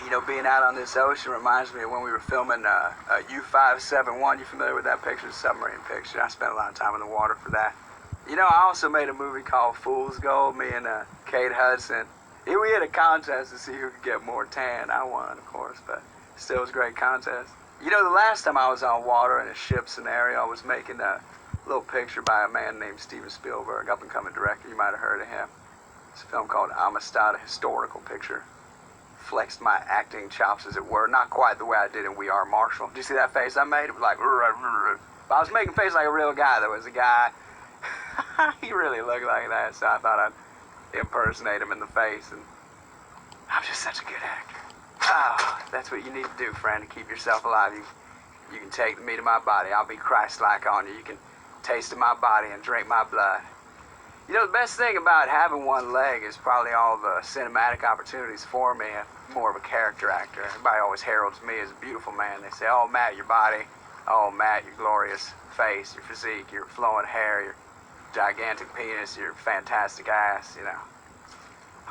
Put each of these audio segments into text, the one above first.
You know, being out on this ocean reminds me of when we were filming U-571. You familiar with that picture? The submarine picture. I spent a lot of time in the water for that. You know, I also made a movie called Fool's Gold, me and Kate Hudson. Here we had a contest to see who could get more tan. I won, of course, but still it was a great contest. You know, the last time I was on water in a ship scenario, I was making a little picture by a man named Steven Spielberg, up-and-coming director. You might have heard of him. It's a film called Amistad, a historical picture. Flexed my acting chops, as it were. Not quite the way I did in We Are Marshall. Did you see that face I made? It was like... But I was making face like a real guy. There was a guy... he really looked like that, so I thought I'd impersonate him in the face. And I'm just such a good actor. Oh, that's what you need to do, friend, to keep yourself alive. You can take the meat of my body. I'll be Christ-like on you. You can taste of my body and drink my blood. You know, the best thing about having one leg is probably all the cinematic opportunities for me. I'm more of a character actor. Everybody always heralds me as a beautiful man. They say, oh, Matt, your body. Oh, Matt, your glorious face, your physique, your flowing hair, your gigantic penis, your fantastic ass, you know.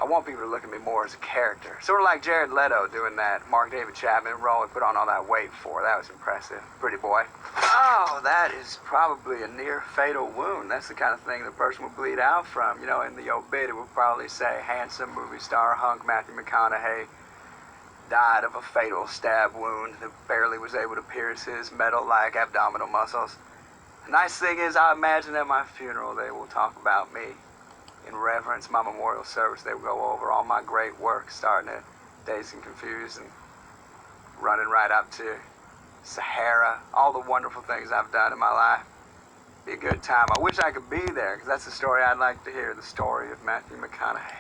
I want people to look at me more as a character. Sort of like Jared Leto doing that Mark David Chapman role he put on all that weight for. That was impressive. Pretty boy. Oh, that is probably a near fatal wound. That's the kind of thing the person would bleed out from. You know, in the obit, it would probably say, handsome movie star hunk Matthew McConaughey died of a fatal stab wound that barely was able to pierce his metal-like abdominal muscles. The nice thing is, I imagine at my funeral they will talk about me. In reverence, my memorial service, they will go over all my great work, starting at Dazed and Confused and running right up to Sahara, all the wonderful things I've done in my life. Be a good time. I wish I could be there, because that's the story I'd like to hear, the story of Matthew McConaughey.